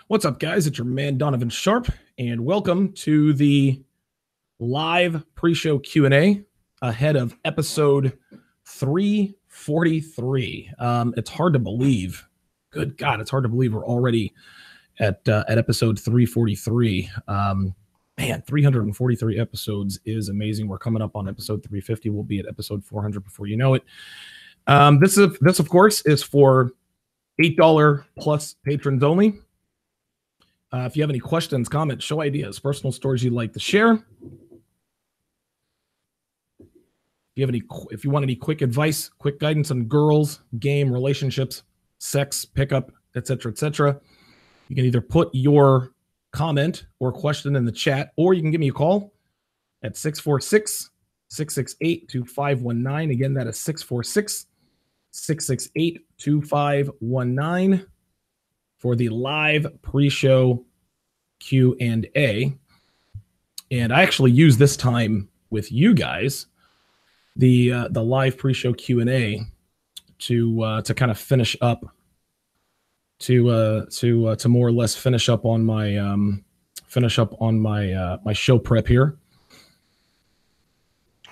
What's up, guys? It's your man Donovan Sharpe, and welcome to the live pre-show Q&A ahead of episode 343. It's hard to believe. Good God, it's hard to believe we're already at episode 343. Man, 343 episodes is amazing. We're coming up on episode 350. We'll be at episode 400 before you know it. This of course is for $8 plus patrons only. If you have any questions, comments, show ideas, personal stories you'd like to share, if you want any quick advice, quick guidance on girls, game, relationships, sex, pickup, etc., you can either put your comment or question in the chat, or you can give me a call at 646-668-2519. Again, that is 646-668-2519 for the live pre-show Q&A. And I actually use this time with you guys, the live pre-show Q&A, to kind of finish up, to more or less finish up on my my show prep here.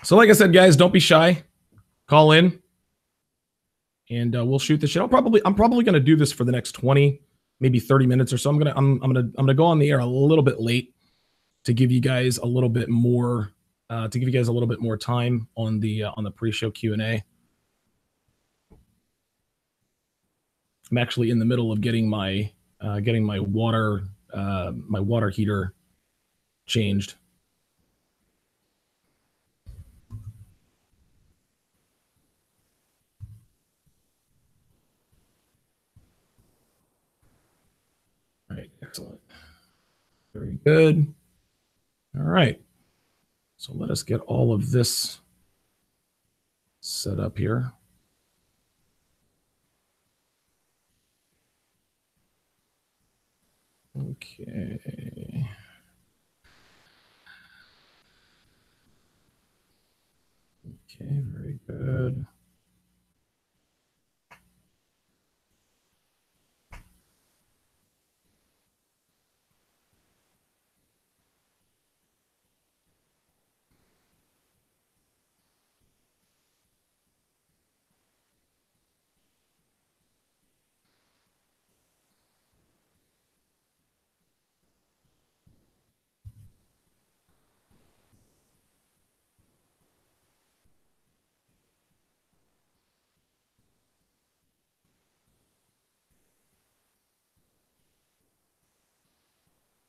So like I said, guys, don't be shy. Call in and we'll shoot the shit. I'm probably going to do this for the next 20, maybe 30 minutes or so. I'm gonna go on the air a little bit late to give you guys a little bit more time on the pre-show Q&A. I'm actually in the middle of getting my water heater changed. All right, excellent. Very good. All right. So let us get all of this set up here. Okay. Okay, very good.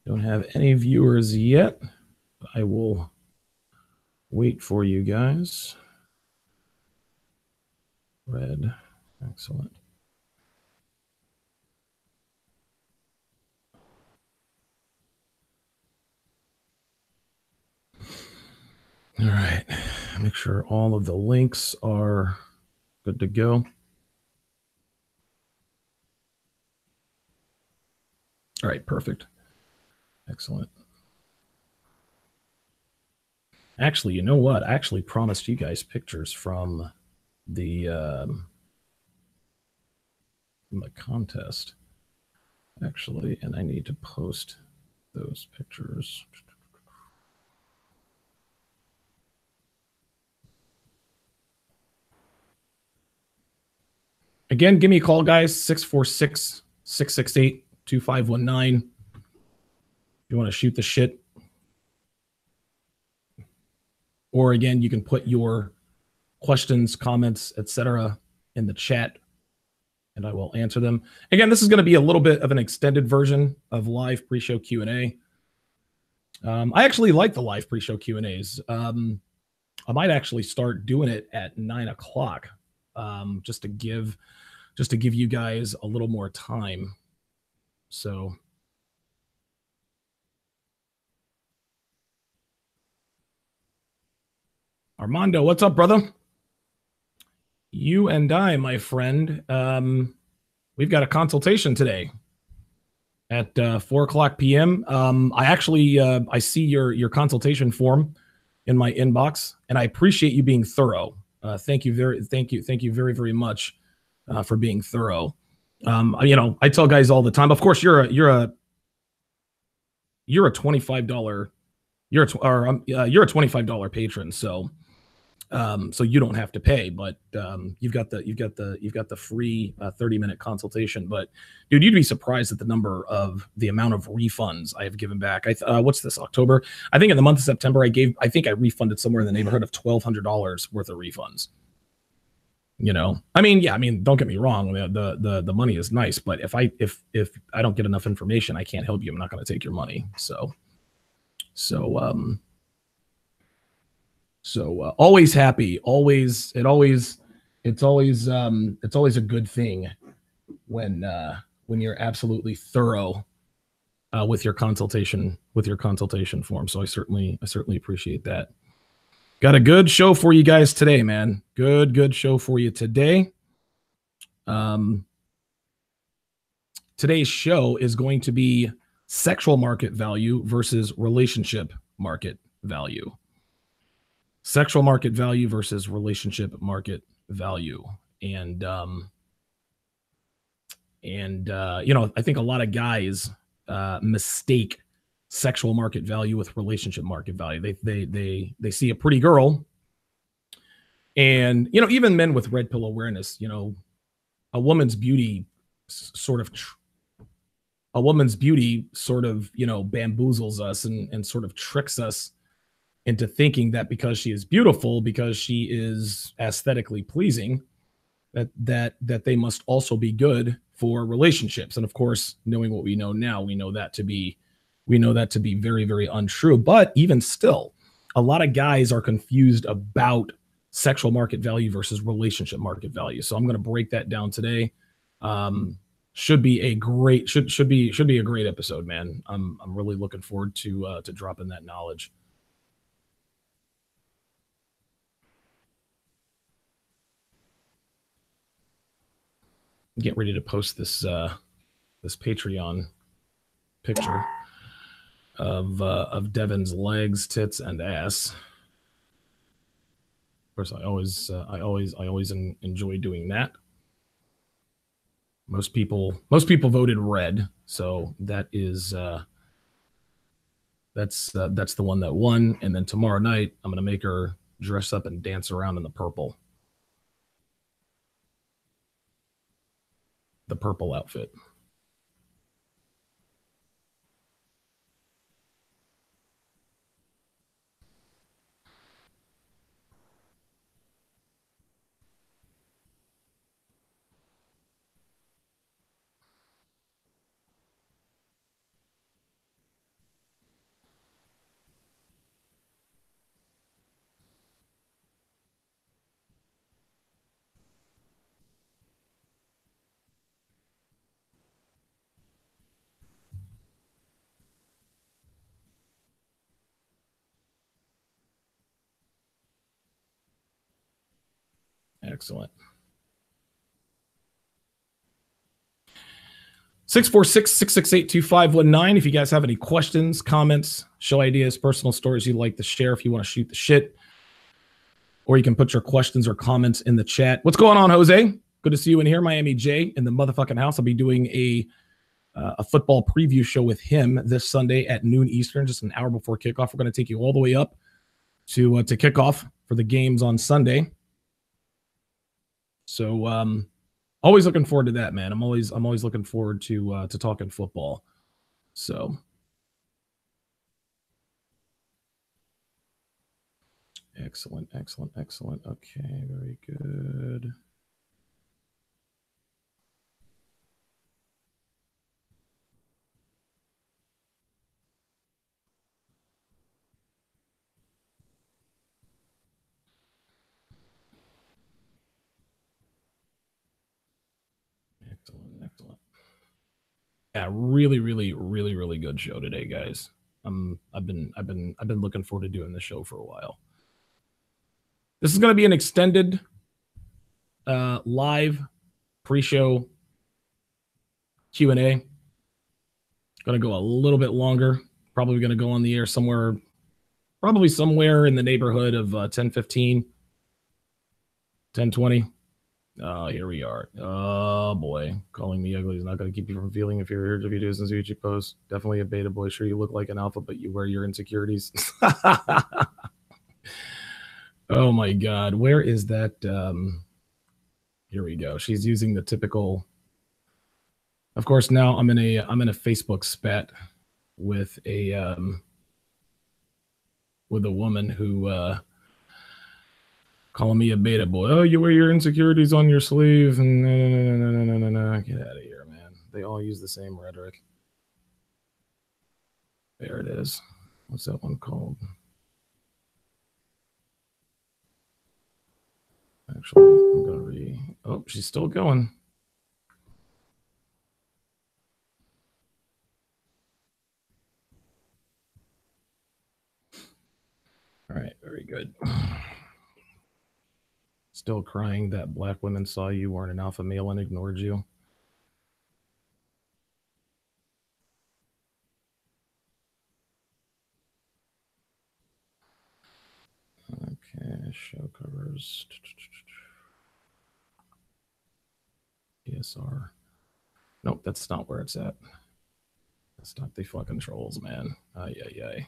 Don't have any viewers yet. I will wait for you guys. Red, excellent. All right, make sure all of the links are good to go. All right, perfect. Excellent. Actually, you know what? I actually promised you guys pictures from the contest. Actually, and I need to post those pictures. Again, give me a call, guys. 646-668-2519. You want to shoot the shit. Or again, you can put your questions, comments, etc. in the chat, and I will answer them. Again, this is going to be a little bit of an extended version of live pre-show Q&A. I actually like the live pre-show Q&As. I might actually start doing it at 9 o'clock, just to give you guys a little more time. So. Armando, what's up, brother? You and I, my friend, we've got a consultation today at 4:00 p.m. I see your consultation form in my inbox, and I appreciate you being thorough. Thank you very, very much for being thorough. I tell guys all the time. Of course, you're a you're a $25 you're a $25 patron, so so you don't have to pay, but you've got the free 30-minute consultation. But dude, you'd be surprised at the amount of refunds I have given back. What's this, October? I think in the month of September I think I refunded somewhere in the neighborhood of $1,200 worth of refunds. You know, I mean, yeah, I mean, don't get me wrong, the money is nice, but if I don't get enough information, I can't help you. I'm not going to take your money. So always happy, it's always a good thing when you're absolutely thorough with your consultation form. So I certainly appreciate that. Got a good show for you guys today, man. Good show for you today. Today's show is going to be sexual market value versus relationship market value. Sexual market value versus relationship market value. And you know, I think a lot of guys mistake sexual market value with relationship market value. They see a pretty girl, and you know, even men with red pill awareness, you know, a woman's beauty sort of you know, bamboozles us and sort of tricks us into thinking that because she is beautiful, because she is aesthetically pleasing, that they must also be good for relationships. And of course, knowing what we know now, we know that to be very, very untrue. But even still, a lot of guys are confused about sexual market value versus relationship market value. So I'm going to break that down today. Should be a great episode, man. I'm really looking forward to dropping that knowledge. Get ready to post this Patreon picture of Devin's legs, tits, and ass. Of course, I always enjoy doing that. Most people voted red, so that is that's the one that won. And then tomorrow night, I'm gonna make her dress up and dance around in the purple outfit. Excellent. 646-668-2519. If you guys have any questions, comments, show ideas, personal stories you'd like to share, if you want to shoot the shit, or you can put your questions or comments in the chat. What's going on, Jose? Good to see you in here. Miami J in the motherfucking house. I'll be doing a football preview show with him this Sunday at noon Eastern, just an hour before kickoff. We're going to take you all the way up to kickoff for the games on Sunday. So always looking forward to that, man. I'm always looking forward to talking football. So excellent. Okay, very good. Excellent. Yeah, really good show today, guys. I've been looking forward to doing this show for a while. This is going to be an extended live pre-show Q&A. Going to go a little bit longer. Probably going to go on the air somewhere in the neighborhood of 10:15, 10:20. Oh, here we are. Oh boy, calling me ugly is not going to keep you from feeling inferior to videos and see what you post. Definitely a beta boy. Sure, you look like an alpha, but you wear your insecurities. Oh my God, where is that? Here we go. She's using the typical. Of course, now I'm in a Facebook spat with a woman who calling me a beta boy. Oh, you wear your insecurities on your sleeve, and no. Get out of here, man. They all use the same rhetoric. There it is. What's that one called? Actually, I'm gonna oh, she's still going. All right, very good. Still crying that black women saw you weren't an alpha male and ignored you. Okay, show covers. PSR. Nope, that's not where it's at. That's not the fucking trolls, man. Ay.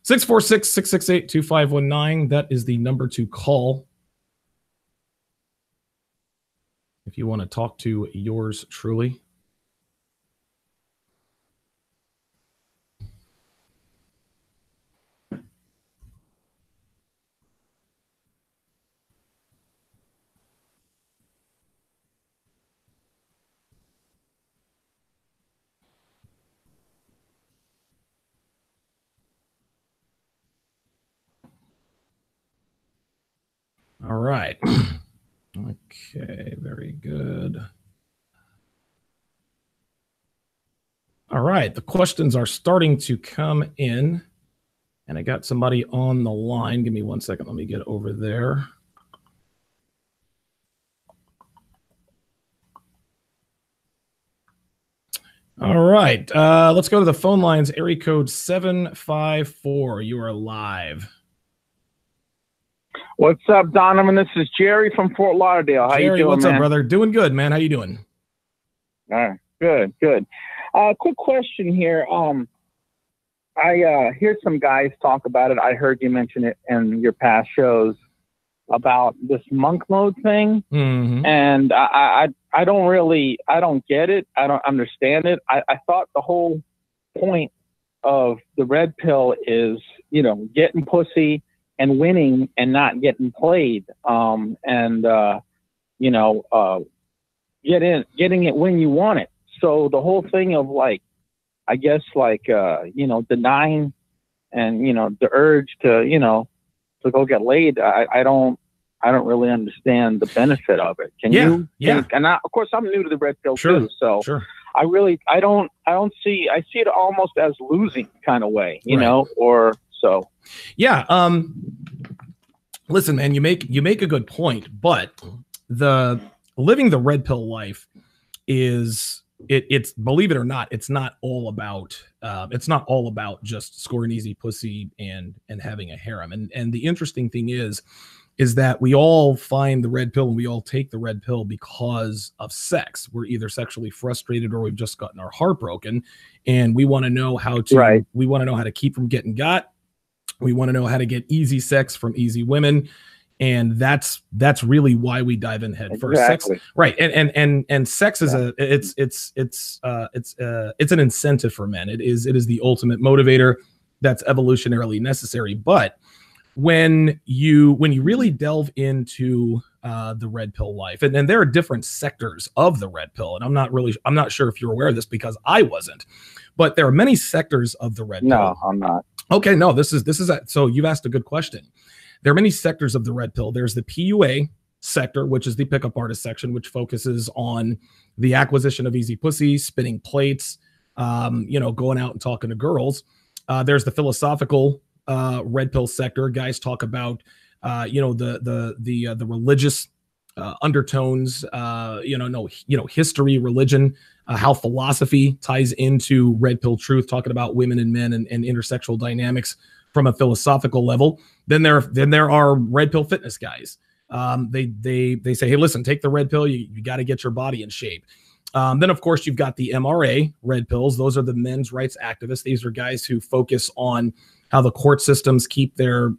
646-668-2519. That is the number to call if you want to talk to yours truly. All right. Okay, very good. All right, the questions are starting to come in, and I got somebody on the line. Give me 1 second. Let me get over there. All right, let's go to the phone lines. Area code 754. You are live. What's up, Donovan? This is Jerry from Fort Lauderdale. How Jerry, you doing, what's man? up, brother? Doing good, man. How you doing? All right, good. Quick question here. I hear some guys talk about it. I heard you mention it in your past shows about this monk mode thing, and I don't get it. I don't understand it. I thought the whole point of the red pill is, getting pussy and winning and not getting played, getting it when you want it. So the whole thing of denying and, the urge to go get laid, I don't really understand the benefit of it. Can you? Yeah. And of course I'm new to the red pill too. So I see it almost as losing kind of way, you know, or so. Yeah. Listen, man, you make a good point, but living the red pill life is it's believe it or not, it's not all about just scoring easy pussy and having a harem. And the interesting thing is that we all find the red pill and we all take the red pill because of sex. We're either sexually frustrated or we've just gotten our heart broken, and we want to know how to we want to know how to keep from getting got. We want to know how to get easy sex from easy women. And that's really why we dive in head first. Sex, right. And sex is it's an incentive for men. It is the ultimate motivator that's evolutionarily necessary. But when you really delve into the red pill life, and there are different sectors of the red pill, and I'm not sure if you're aware of this because I wasn't, but there are many sectors of the red pill. No, I'm not. Okay, no, this is so you've asked a good question. There are many sectors of the red pill. There's the PUA sector, which is the pickup artist section, which focuses on the acquisition of easy pussy, spinning plates, going out and talking to girls. There's the philosophical red pill sector. Guys talk about the religious undertones, history, religion, how philosophy ties into red pill truth, talking about women and men and intersexual dynamics from a philosophical level. Then there are red pill fitness guys. They say, hey, listen, take the red pill. You got to get your body in shape. Then, of course, you've got the MRA red pills. Those are the men's rights activists. These are guys who focus on how the court systems keep their,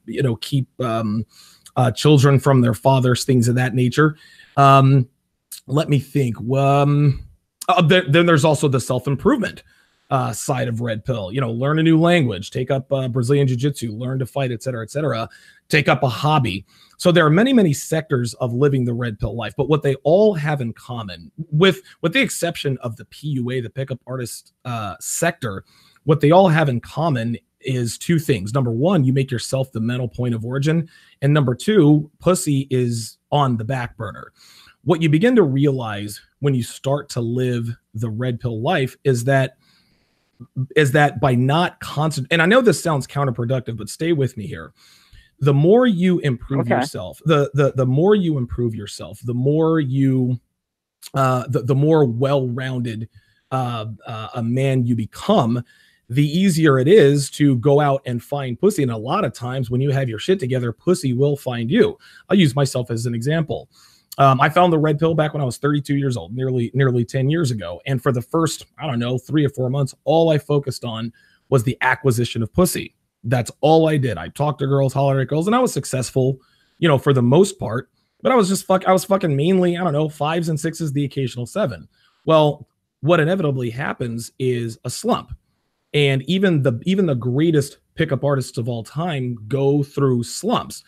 children from their fathers, things of that nature. Let me think. Then there's also the self-improvement side of red pill. Learn a new language, take up Brazilian jiu-jitsu, learn to fight, et cetera, take up a hobby. So there are many, many sectors of living the red pill life, but what they all have in common, with the exception of the PUA, the pickup artist sector, what they all have in common is two things. Number one, you make yourself the mental point of origin. And number two, pussy is on the back burner. What you begin to realize when you start to live the red pill life is that by not constant, and I know this sounds counterproductive, but stay with me here. The more you improve yourself, the more you improve yourself, the more you, the more well-rounded a man you become, the easier it is to go out and find pussy. And a lot of times when you have your shit together, pussy will find you. I'll use myself as an example. I found the red pill back when I was 32 years old, nearly 10 years ago. And for the first, 3 or 4 months, all I focused on was the acquisition of pussy. That's all I did. I talked to girls, hollered at girls, and I was successful, for the most part. But I was fucking mainly, 5s and 6s, the occasional 7. Well, what inevitably happens is a slump. And even the greatest pickup artists of all time go through slumps.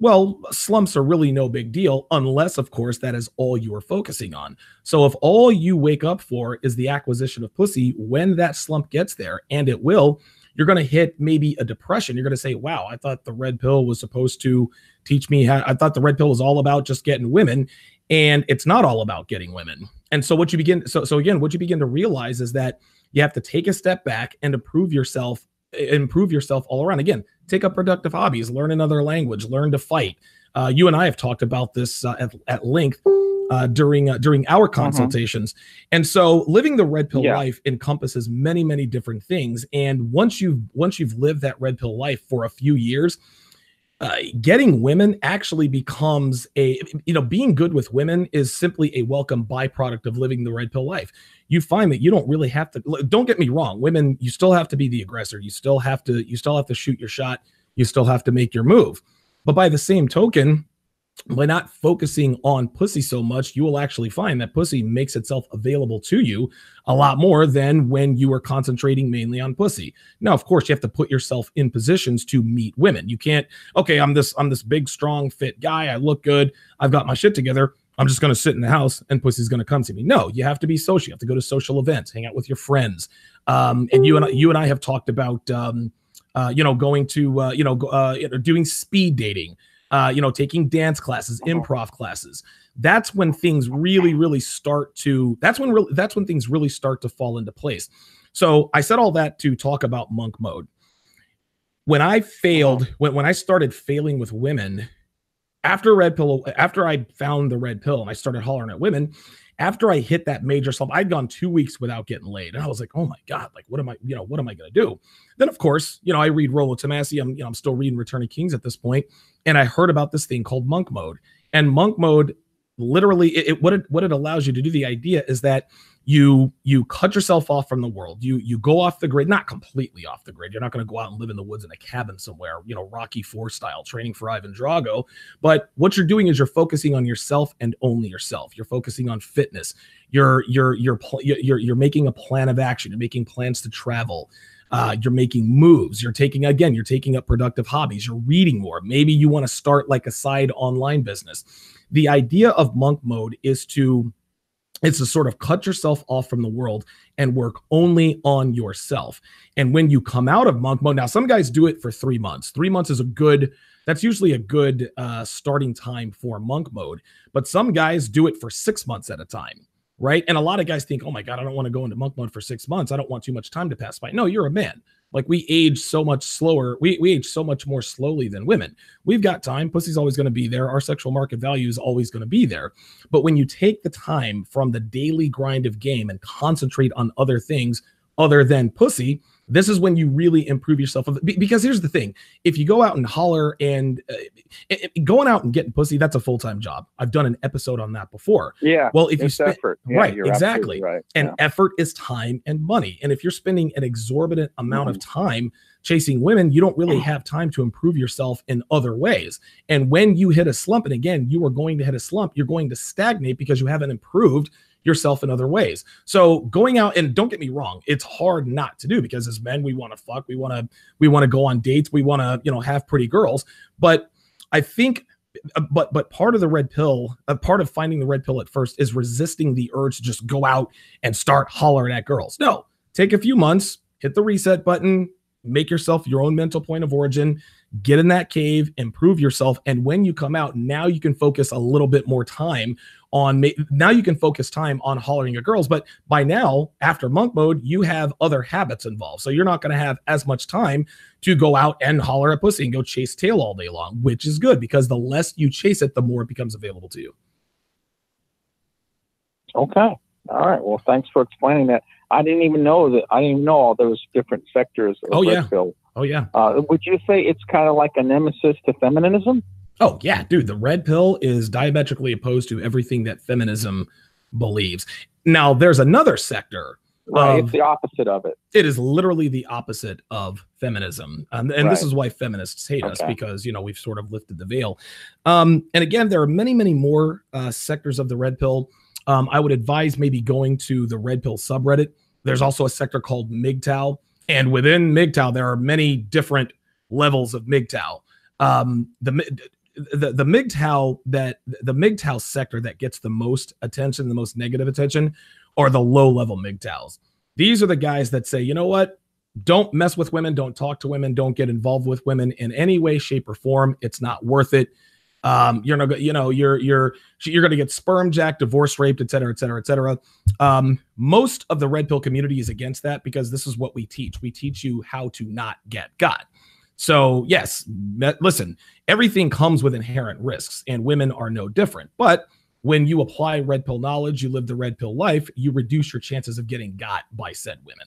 Well, slumps are really no big deal unless, of course, that is all you are focusing on. So if all you wake up for is the acquisition of pussy, when that slump gets there, and it will, you're going to hit maybe a depression. You're going to say, wow, I thought the red pill was supposed to teach me how, I thought the red pill was all about just getting women, and it's not all about getting women. And so what you begin to realize is that you have to take a step back and improve yourself all around. Again, take up productive hobbies, learn another language, learn to fight. You and I have talked about this at length during our consultations. And so living the red pill life encompasses many, many different things. And once you've lived that red pill life for a few years, getting women actually becomes being good with women is simply a welcome byproduct of living the red pill life. You find that you don't really have to, don't get me wrong, women, you still have to be the aggressor. You still have to shoot your shot. You still have to make your move. But by the same token, by not focusing on pussy so much, you will actually find that pussy makes itself available to you a lot more than when you are concentrating mainly on pussy. Now, of course, you have to put yourself in positions to meet women. You can't, okay, I'm this big, strong, fit guy. I look good. I've got my shit together. I'm just going to sit in the house and pussy's going to come to me. No, you have to be social. You have to go to social events, hang out with your friends. And you and I have talked about, going to, doing speed dating. Taking dance classes, improv classes. That's when things really start to, that's when things really start to fall into place. So I said all that to talk about monk mode. When I failed, when I started failing with women after I found the red pill and I started hollering at women, after I hit that major slump, I'd gone 2 weeks without getting laid. And I was like, oh my God, like, what am I going to do? Then of course, I read Rollo Tomassi. I'm still reading Returning Kings at this point. And I heard about this thing called monk mode. And monk mode, literally, what it allows you to do, the idea is that you cut yourself off from the world. You go off the grid, not completely off the grid. You're not going to go out and live in the woods in a cabin somewhere, Rocky IV style, training for Ivan Drago. But what you're doing is you're focusing on yourself and only yourself. You're focusing on fitness. You're making a plan of action. You're making plans to travel. You're making moves. You're taking up productive hobbies. You're reading more. Maybe you want to start like a side online business. The idea of monk mode is to sort of cut yourself off from the world and work only on yourself. And when you come out of monk mode, now some guys do it for 3 months. 3 months is that's usually a good starting time for monk mode. But some guys do it for 6 months at a time. Right. And a lot of guys think, oh my God, I don't want to go into monk mode for 6 months. I don't want too much time to pass by. No, you're a man. Like, we age so much slower. We age so much more slowly than women. We've got time. Pussy's always going to be there. Our sexual market value is always going to be there. But when you take the time from the daily grind of game and concentrate on other things, other than pussy, this is when you really improve yourself. Because here's the thing. If you go out and holler and going out and getting pussy, that's a full-time job. I've done an episode on that before. Yeah. Well, if you spend effort. Yeah, right, you're exactly. Right. And yeah. effort is time and money. And if you're spending an exorbitant amount of time chasing women, you don't really have time to improve yourself in other ways. And when you hit a slump, and again, you are going to hit a slump, you're going to stagnate because you haven't improved yourself in other ways. So going out, and don't get me wrong, it's hard not to do, because as men, we want to fuck, we want to go on dates, we want to, you know, have pretty girls. But I think, but part of the red pill, part of finding the red pill at first is resisting the urge to just go out and start hollering at girls. No, take a few months, hit the reset button, make yourself your own mental point of origin, get in that cave, improve yourself. And when you come out, now you can focus a little bit more time on, now you can focus time on hollering at girls. But by now, after monk mode, you have other habits involved. So you're not going to have as much time to go out and holler at pussy and go chase tail all day long, which is good, because the less you chase it, the more it becomes available to you. Okay. All right. Well, thanks for explaining that. I didn't even know all those different sectors of red pill. Oh, yeah. Would you say it's kind of like a nemesis to feminism? Oh, yeah, dude. The red pill is diametrically opposed to everything that feminism believes. Now, there's another sector. Right. It's the opposite of it. It is literally the opposite of feminism. And this is why feminists hate us, because, you know, we've sort of lifted the veil. And again, there are many, many more sectors of the red pill. I would advise maybe going to the red pill subreddit. There's also a sector called MGTOW. And within MGTOW, there are many different levels of MGTOW. The MGTOW sector that gets the most attention, the most negative attention, are the low level MGTOWs. These are the guys that say, you know what? Don't mess with women. Don't talk to women. Don't get involved with women in any way, shape, or form. It's not worth it. You're not, you know, you're going to get sperm jacked, divorce raped, et cetera, et cetera, et cetera. Most of the red pill community is against that, because this is what we teach. We teach you how to not get got. So yes, listen, everything comes with inherent risks, and women are no different. But when you apply red pill knowledge, you live the red pill life, you reduce your chances of getting got by said women.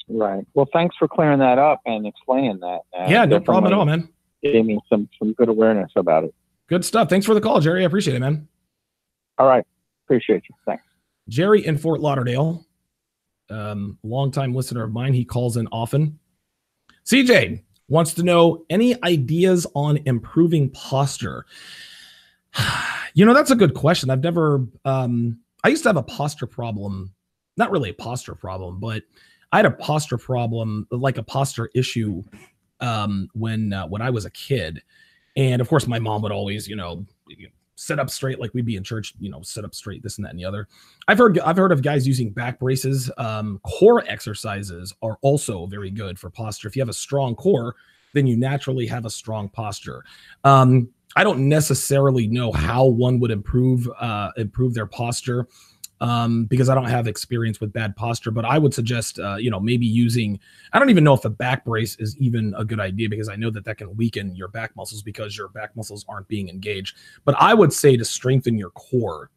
Right. Well, thanks for clearing that up and explaining that. Yeah, no problem at all, man. Gave me some good awareness about it. Good stuff. Thanks for the call, Jerry. I appreciate it, man. All right. Appreciate you. Thanks. Jerry in Fort Lauderdale, longtime listener of mine. He calls in often. CJ wants to know any ideas on improving posture. You know, that's a good question. I've never, I used to have a posture problem, not really a posture problem, but I had a posture problem, like a posture issue when I was a kid. And of course, my mom would always, you know, sit up straight, like we'd be in church, you know, sit up straight, this and that and the other. I've heard of guys using back braces. Core exercises are also very good for posture. If you have a strong core, then you naturally have a strong posture. I don't necessarily know how one would improve their posture, because I don't have experience with bad posture, but I would suggest, you know, maybe using, I don't even know if a back brace is even a good idea, because I know that can weaken your back muscles because your back muscles aren't being engaged. But I would say to strengthen your core.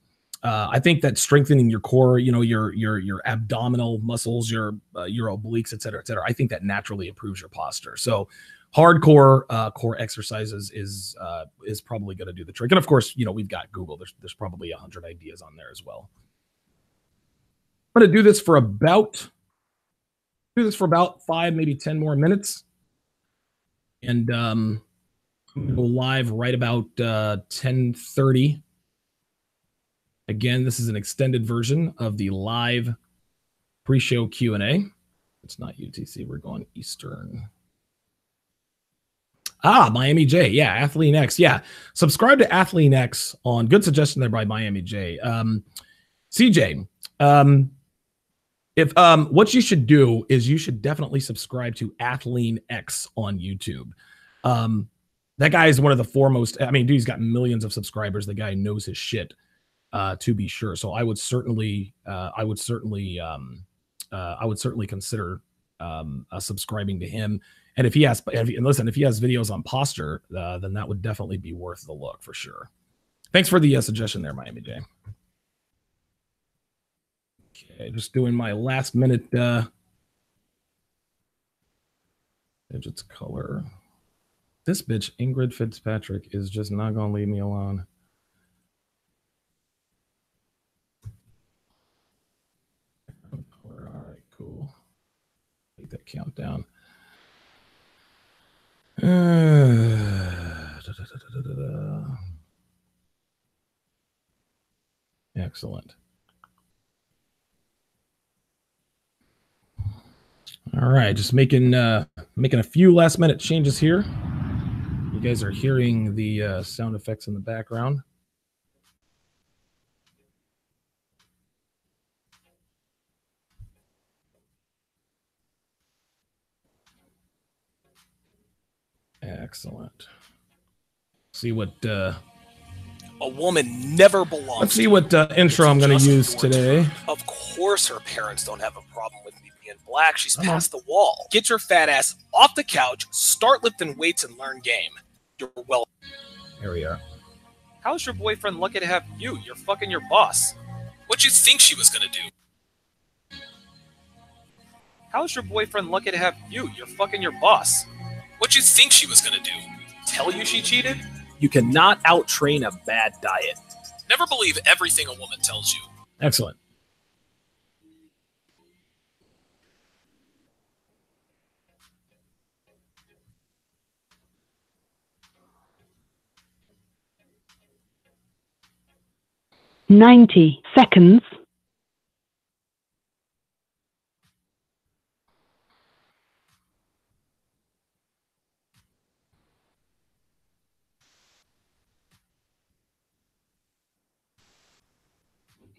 I think that strengthening your core, you know, your abdominal muscles, your obliques, et cetera, I think that naturally improves your posture. So hardcore core exercises is probably going to do the trick. And of course, you know, we've got Google. There's probably 100 ideas on there as well. I'm going to do this for about 5, maybe 10 more minutes. And go live right about 10:30. Again, this is an extended version of the live pre-show Q&A. It's not UTC. We're going Eastern. Miami J. Yeah, Athlean X. Yeah. Subscribe to Athlean X on, good suggestion there by Miami J. CJ, if what you should do is you should definitely subscribe to Athlean X on YouTube. That guy is one of the foremost. I mean, dude, he's got millions of subscribers. The guy knows his shit, to be sure. So I would certainly consider subscribing to him. And if he has videos on posture, then that would definitely be worth the look for sure. Thanks for the suggestion there, Miami J. Okay, just doing my last minute digits color. This bitch, Ingrid Fitzpatrick, is just not going to leave me alone. All right, cool. Take that countdown. Excellent. All right, just making a few last minute changes here. You guys are hearing the sound effects in the background. Excellent. See what a woman never belongs. Let's see what intro I'm going to use today. Of course her parents don't have a problem with me being black. She's past the wall. Get your fat ass off the couch, start lifting weights, and learn game. You're welcome. Here we are. How's your boyfriend lucky to have you? You're fucking your boss. What'd you think she was gonna do? How's your boyfriend lucky to have you? You're fucking your boss. What'd you think she was gonna do? Tell you she cheated? You cannot out-train a bad diet. Never believe everything a woman tells you. Excellent. "90 seconds.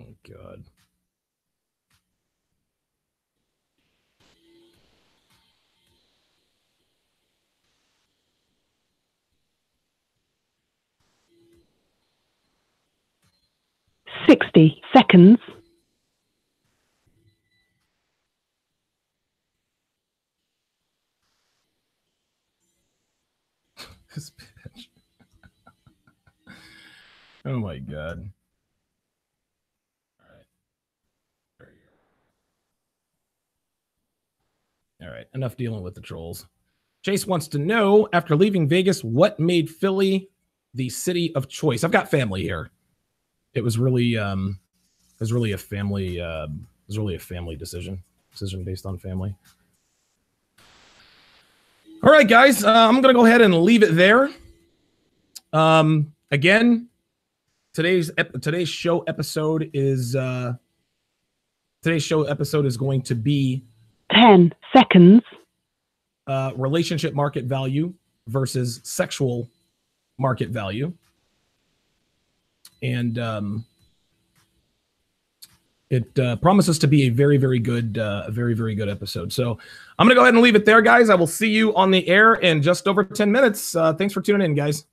Oh, God. "60 seconds. This bitch. Oh my God. All right, enough dealing with the trolls. Chase wants to know, after leaving Vegas, what made Philly the city of choice? I've got family here. It was really a family decision based on family. All right, guys, I'm gonna go ahead and leave it there. Again, today's show episode is going to be 10 seconds. Relationship market value versus sexual market value. And it promises to be a very, very good episode. So I'm going to go ahead and leave it there, guys. I will see you on the air in just over 10 minutes. Thanks for tuning in, guys.